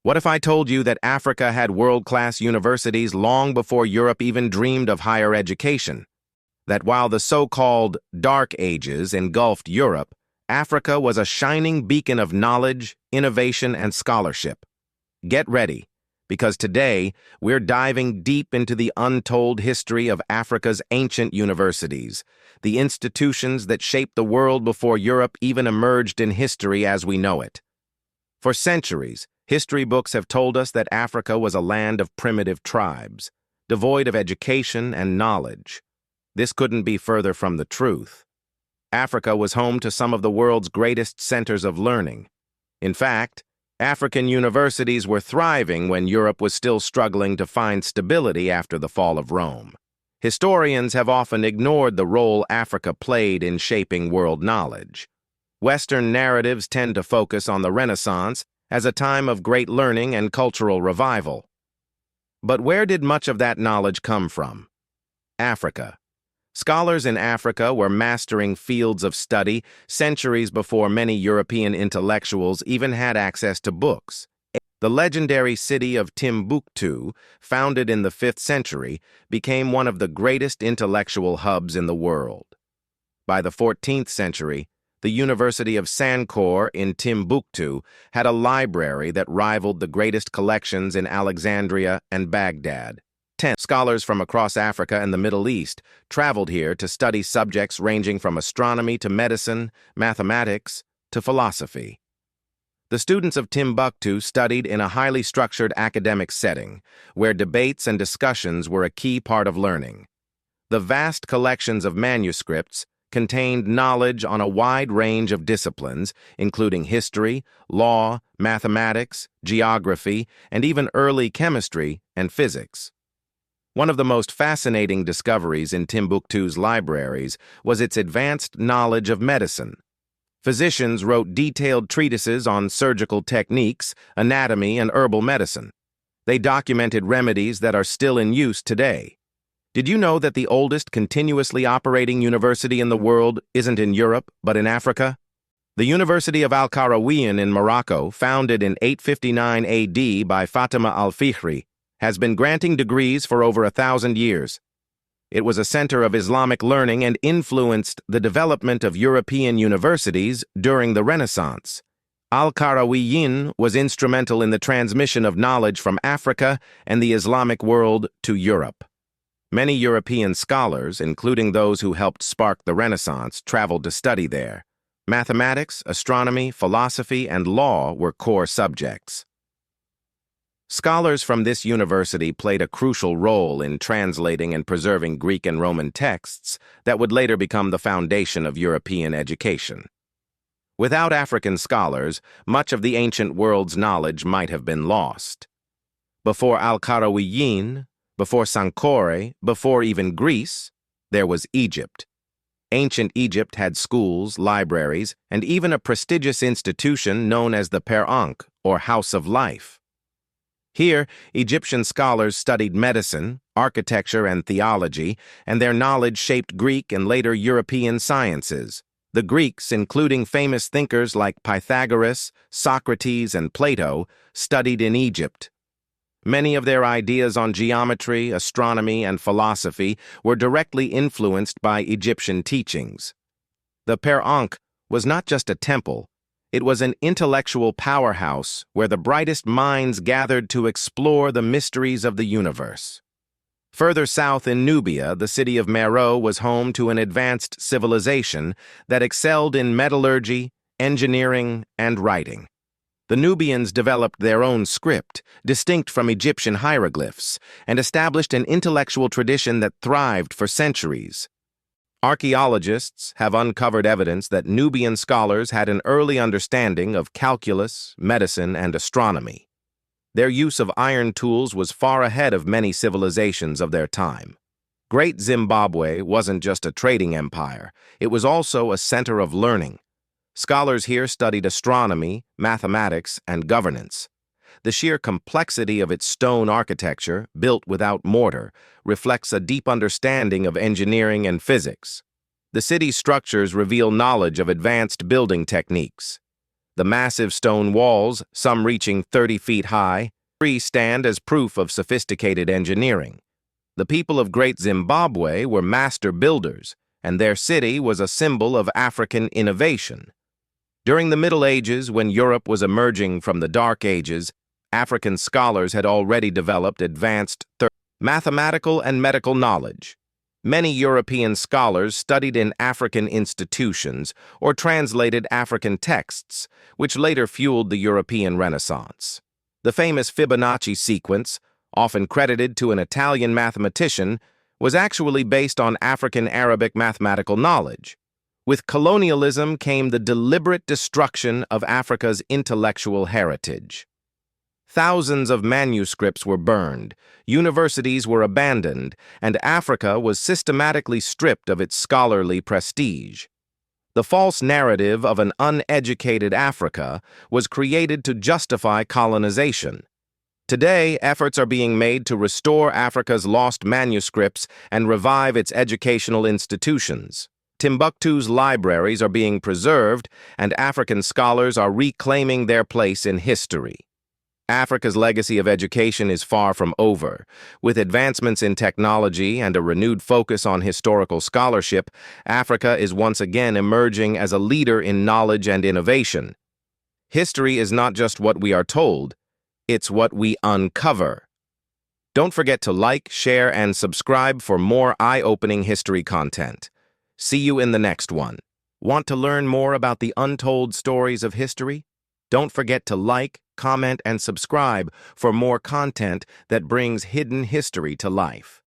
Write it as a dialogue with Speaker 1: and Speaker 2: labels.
Speaker 1: What if I told you that Africa had world-class universities long before Europe even dreamed of higher education? That while the so-called Dark Ages engulfed Europe, Africa was a shining beacon of knowledge, innovation, and scholarship. Get ready, because today we're diving deep into the untold history of Africa's ancient universities, the institutions that shaped the world before Europe even emerged in history as we know it. For centuries, history books have told us that Africa was a land of primitive tribes, devoid of education and knowledge. This couldn't be further from the truth. Africa was home to some of the world's greatest centers of learning. In fact, African universities were thriving when Europe was still struggling to find stability after the fall of Rome. Historians have often ignored the role Africa played in shaping world knowledge. Western narratives tend to focus on the Renaissance as a time of great learning and cultural revival. But where did much of that knowledge come from? Africa. Scholars in Africa were mastering fields of study centuries before many European intellectuals even had access to books. The legendary city of Timbuktu, founded in the 5th century, became one of the greatest intellectual hubs in the world. By the 14th century, the University of Sankore in Timbuktu had a library that rivaled the greatest collections in Alexandria and Baghdad. Scholars from across Africa and the Middle East traveled here to study subjects ranging from astronomy to medicine, mathematics to philosophy. The students of Timbuktu studied in a highly structured academic setting, where debates and discussions were a key part of learning. The vast collections of manuscripts contained knowledge on a wide range of disciplines, including history, law, mathematics, geography, and even early chemistry and physics. One of the most fascinating discoveries in Timbuktu's libraries was its advanced knowledge of medicine. Physicians wrote detailed treatises on surgical techniques, anatomy, and herbal medicine. They documented remedies that are still in use today. Did you know that the oldest continuously operating university in the world isn't in Europe, but in Africa? The University of Al-Qarawiyyin in Morocco, founded in 859 AD by Fatima al-Fihri, has been granting degrees for over 1,000 years. It was a center of Islamic learning and influenced the development of European universities during the Renaissance. Al-Qarawiyyin was instrumental in the transmission of knowledge from Africa and the Islamic world to Europe. Many European scholars, including those who helped spark the Renaissance, traveled to study there. Mathematics, astronomy, philosophy, and law were core subjects. Scholars from this university played a crucial role in translating and preserving Greek and Roman texts that would later become the foundation of European education. Without African scholars, much of the ancient world's knowledge might have been lost. Before Al-Qarawiyyin, before Sankore, before even Greece, there was Egypt. Ancient Egypt had schools, libraries, and even a prestigious institution known as the 𝐻𝐸, or House of Life. Here, Egyptian scholars studied medicine, architecture, and theology, and their knowledge shaped Greek and later European sciences. The Greeks, including famous thinkers like Pythagoras, Socrates, and Plato, studied in Egypt. Many of their ideas on geometry, astronomy, and philosophy were directly influenced by Egyptian teachings. The 𝐻𝐸 was not just a temple. It was an intellectual powerhouse where the brightest minds gathered to explore the mysteries of the universe. Further south in Nubia, the city of Meroe was home to an advanced civilization that excelled in metallurgy, engineering, and writing. The Nubians developed their own script, distinct from Egyptian hieroglyphs, and established an intellectual tradition that thrived for centuries. Archaeologists have uncovered evidence that Nubian scholars had an early understanding of calculus, medicine, and astronomy. Their use of iron tools was far ahead of many civilizations of their time. Great Zimbabwe wasn't just a trading empire, it was also a center of learning. Scholars here studied astronomy, mathematics, and governance. The sheer complexity of its stone architecture, built without mortar, reflects a deep understanding of engineering and physics. The city's structures reveal knowledge of advanced building techniques. The massive stone walls, some reaching 30 feet high, stand as proof of sophisticated engineering. The people of Great Zimbabwe were master builders, and their city was a symbol of African innovation. During the Middle Ages, when Europe was emerging from the Dark Ages, African scholars had already developed advanced mathematical and medical knowledge. Many European scholars studied in African institutions or translated African texts, which later fueled the European Renaissance. The famous Fibonacci sequence, often credited to an Italian mathematician, was actually based on African Arabic mathematical knowledge. With colonialism came the deliberate destruction of Africa's intellectual heritage. Thousands of manuscripts were burned, universities were abandoned, and Africa was systematically stripped of its scholarly prestige. The false narrative of an uneducated Africa was created to justify colonization. Today, efforts are being made to restore Africa's lost manuscripts and revive its educational institutions. Timbuktu's libraries are being preserved, and African scholars are reclaiming their place in history. Africa's legacy of education is far from over. With advancements in technology and a renewed focus on historical scholarship, Africa is once again emerging as a leader in knowledge and innovation. History is not just what we are told, it's what we uncover. Don't forget to like, share, and subscribe for more eye-opening history content. See you in the next one. Want to learn more about the untold stories of history? Don't forget to like, comment, and subscribe for more content that brings hidden history to life.